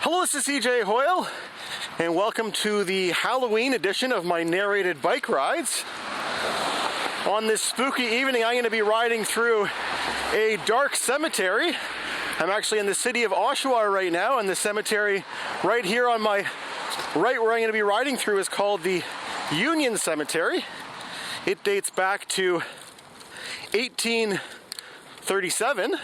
Hello, this is cjhoyle, and welcome to the Halloween edition of my narrated bike rides. On this spooky evening, I'm going to be riding through a dark cemetery. I'm actually in the city of Oshawa right now, and the cemetery right here on my right where I'm going to be riding through is called the Union Cemetery. It dates back to 1837.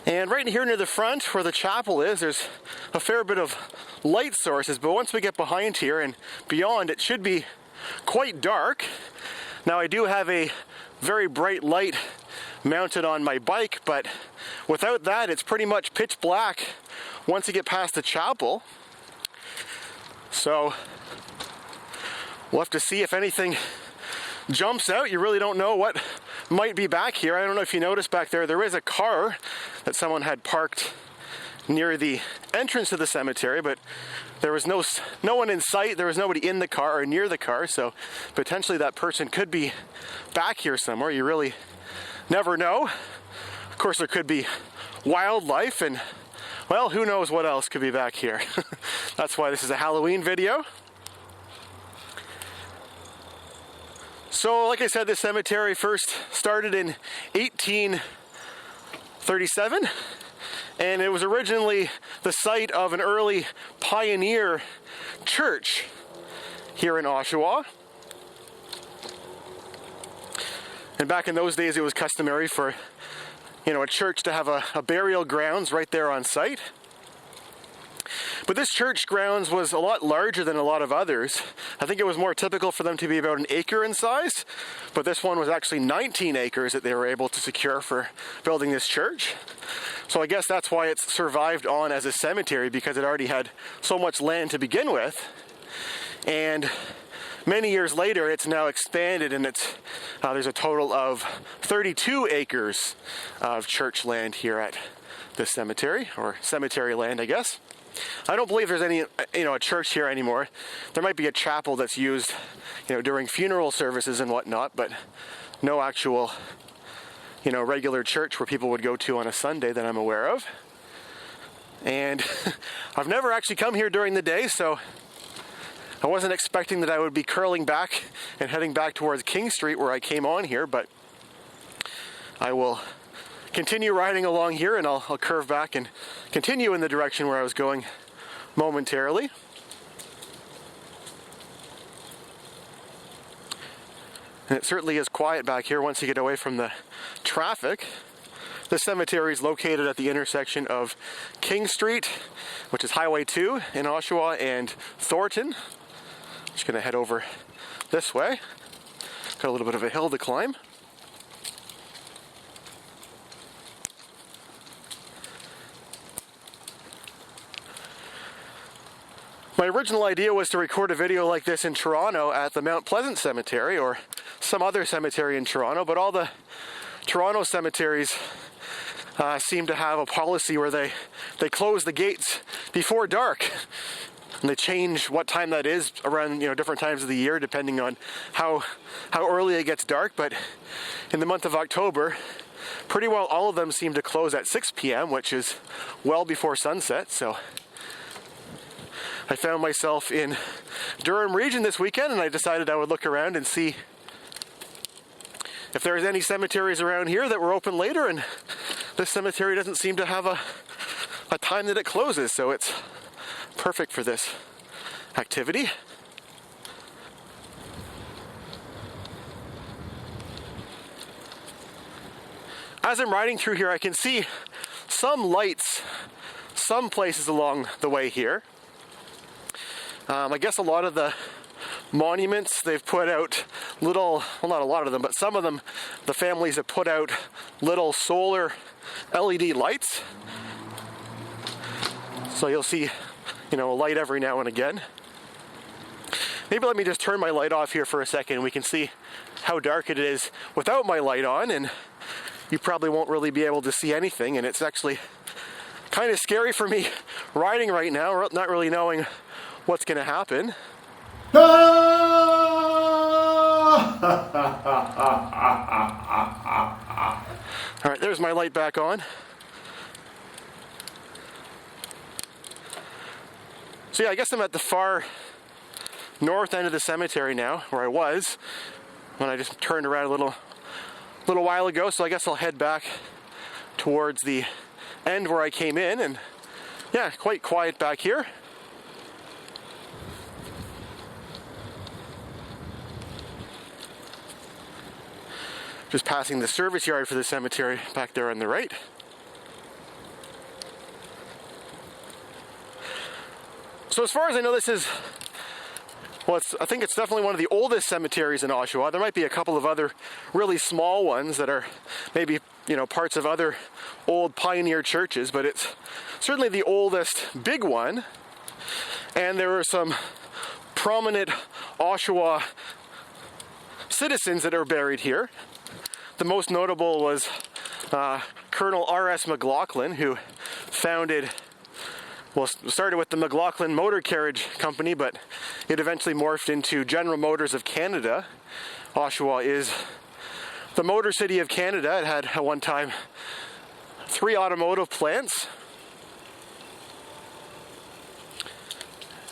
And right here near the front where the chapel is, there's a fair bit of light sources, but once we get behind here and beyond, it should be quite dark. Now I do have a very bright light mounted on my bike, but without that it's pretty much pitch black once you get past the chapel. So we'll have to see if anything jumps out. You really don't know what might be back here. I don't know if you noticed back there, there is a car that someone had parked near the entrance to the cemetery, but there was no one in sight. There was nobody in the car or near the car, so potentially that person could be back here somewhere. You really never know. Of course, there could be wildlife and, well, who knows what else could be back here. That's why this is a Halloween video. So, like I said, this cemetery first started in 1837, and it was originally the site of an early pioneer church here in Oshawa. And back in those days, it was customary for, a church to have a burial grounds right there on site. But this church grounds was a lot larger than a lot of others. I think it was more typical for them to be about an acre in size, but this one was actually 19 acres that they were able to secure for building this church. So I guess that's why it's survived on as a cemetery, because it already had so much land to begin with. And many years later, it's now expanded, and there's a total of 32 acres of church land here at this cemetery, or cemetery land, I guess. I don't believe there's any, a church here anymore. There might be a chapel that's used, during funeral services and whatnot, but no actual, regular church where people would go to on a Sunday that I'm aware of. And I've never actually come here during the day, so I wasn't expecting that I would be curling back and heading back towards King Street where I came on here, but I will continue riding along here, and I'll curve back and continue in the direction where I was going momentarily. And it certainly is quiet back here once you get away from the traffic. This cemetery is located at the intersection of King Street, which is Highway 2 in Oshawa, and Thornton. Just going to head over this way. Got a little bit of a hill to climb. My original idea was to record a video like this in Toronto at the Mount Pleasant Cemetery or some other cemetery in Toronto, but all the Toronto cemeteries seem to have a policy where they close the gates before dark. And they change what time that is around, different times of the year depending on how early it gets dark. But in the month of October, pretty well all of them seem to close at 6 p.m., which is well before sunset. So I found myself in Durham region this weekend, and I decided I would look around and see if there's any cemeteries around here that were open later, and this cemetery doesn't seem to have a time that it closes, so it's perfect for this activity. As I'm riding through here, I can see some lights some places along the way here. I guess a lot of the monuments, they've put out little, well, not a lot of them, but some of them, the families have put out little solar LED lights. So you'll see, a light every now and again. Maybe let me just turn my light off here for a second and we can see how dark it is without my light on, and you probably won't really be able to see anything, and it's actually kind of scary for me riding right now, not really knowing what's going to happen. Ah! All right, there's my light back on. So yeah, I guess I'm at the far north end of the cemetery now, where I was when I just turned around a little while ago. So I guess I'll head back towards the end where I came in, and yeah, quite quiet back here. Just passing the service yard for the cemetery back there on the right. So as far as I know, this is, well, I think it's definitely one of the oldest cemeteries in Oshawa. There might be a couple of other really small ones that are maybe, you know, parts of other old pioneer churches, but it's certainly the oldest big one. And there are some prominent Oshawa citizens that are buried here. The most notable was Colonel R.S. McLaughlin, who founded, well, started with the McLaughlin Motor Carriage Company, but it eventually morphed into General Motors of Canada. Oshawa is the Motor City of Canada. It had at one time 3 automotive plants.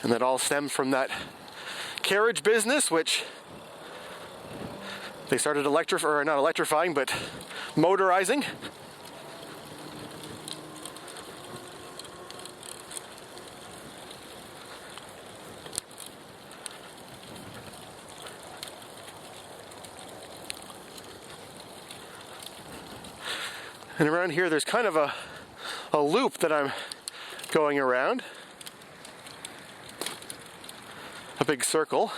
And that all stemmed from that carriage business, which they started not electrifying, but motorizing. And around here, there's kind of a loop that I'm going around. A big circle.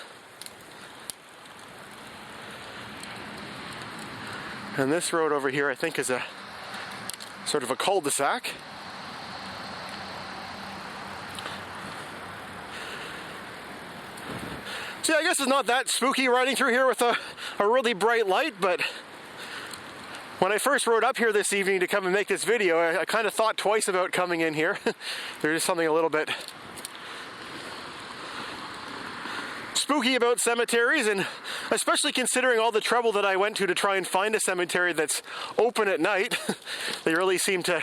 And this road over here, I think, is a sort of a cul-de-sac. So yeah, I guess it's not that spooky riding through here with a really bright light, but when I first rode up here this evening to come and make this video, I kind of thought twice about coming in here. There's just something a little bit spooky about cemeteries, and especially considering all the trouble that I went to try and find a cemetery that's open at night. They really seem to,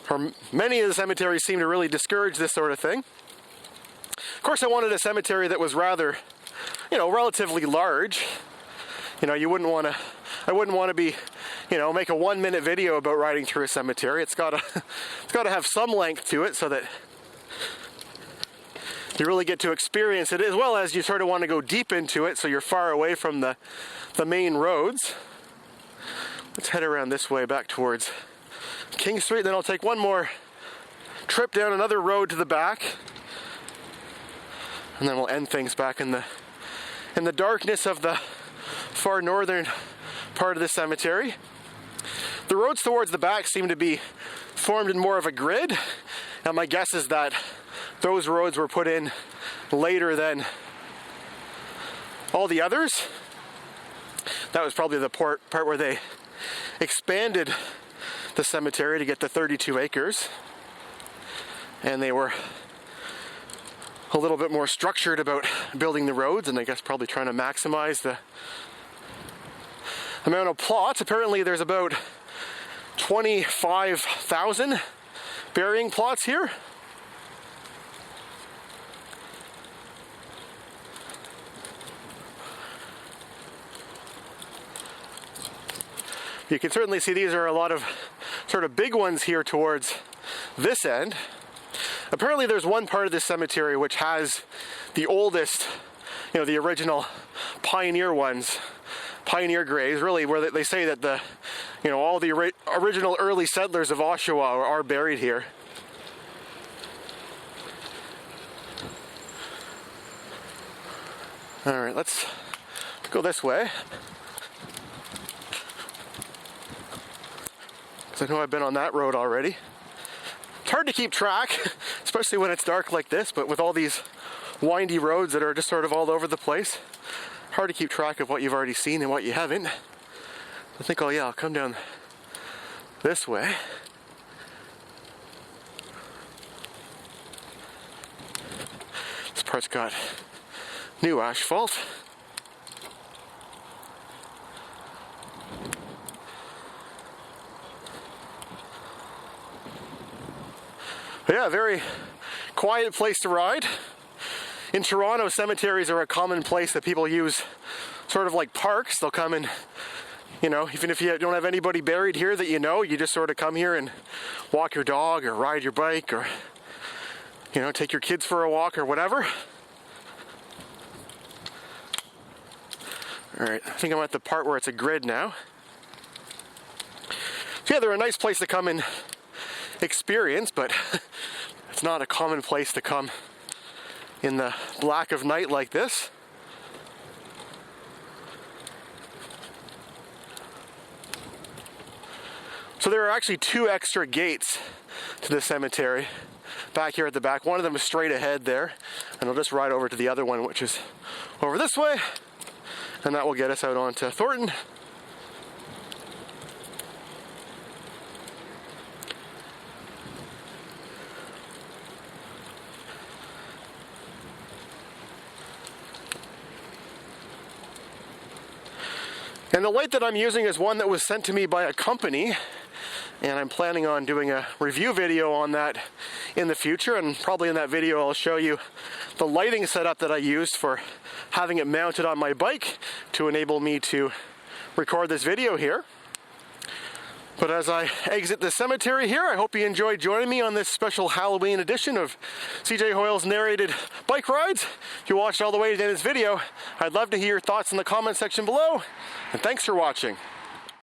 or many of the cemeteries seem to really discourage this sort of thing. Of course, I wanted a cemetery that was rather, you know, relatively large. You know, I wouldn't want to be, you know, make a 1-minute video about riding through a cemetery. It's got to have some length to it so that you really get to experience it, as well as you sort of want to go deep into it so you're far away from the main roads. Let's head around this way back towards King Street, then I'll take one more trip down another road to the back, and then we'll end things back in the darkness of the far northern part of the cemetery. The roads towards the back seem to be formed in more of a grid, and my guess is that those roads were put in later than all the others. That was probably the part where they expanded the cemetery to get the 32 acres. And they were a little bit more structured about building the roads, and I guess probably trying to maximize the amount of plots. Apparently there's about 25,000 burying plots here. You can certainly see these are a lot of sort of big ones here towards this end. Apparently there's one part of this cemetery which has the oldest, you know, the original pioneer ones, pioneer graves, really, where they say that the, you know, all the original early settlers of Oshawa are buried here. All right, let's go this way. I know I've been on that road already. It's hard to keep track, especially when it's dark like this, but with all these windy roads that are just sort of all over the place, hard to keep track of what you've already seen and what you haven't. I think, oh yeah, I'll come down this way. This part's got new asphalt. But yeah, very quiet place to ride. In Toronto, cemeteries are a common place that people use sort of like parks. They'll come and, you know, even if you don't have anybody buried here that you know, you just sort of come here and walk your dog or ride your bike or, you know, take your kids for a walk or whatever. All right, I think I'm at the part where it's a grid now. So yeah, they're a nice place to come and experience, but it's not a common place to come in the black of night like this. So there are actually 2 extra gates to the cemetery back here at the back. One of them is straight ahead there, and I'll just ride over to the other one, which is over this way, and that will get us out onto Thornton. And the light that I'm using is one that was sent to me by a company, and I'm planning on doing a review video on that in the future, and probably in that video I'll show you the lighting setup that I used for having it mounted on my bike to enable me to record this video here. But as I exit the cemetery here, I hope you enjoyed joining me on this special Halloween edition of cjhoyle's narrated bike rides. If you watched all the way to the end of this video, I'd love to hear your thoughts in the comment section below, and thanks for watching.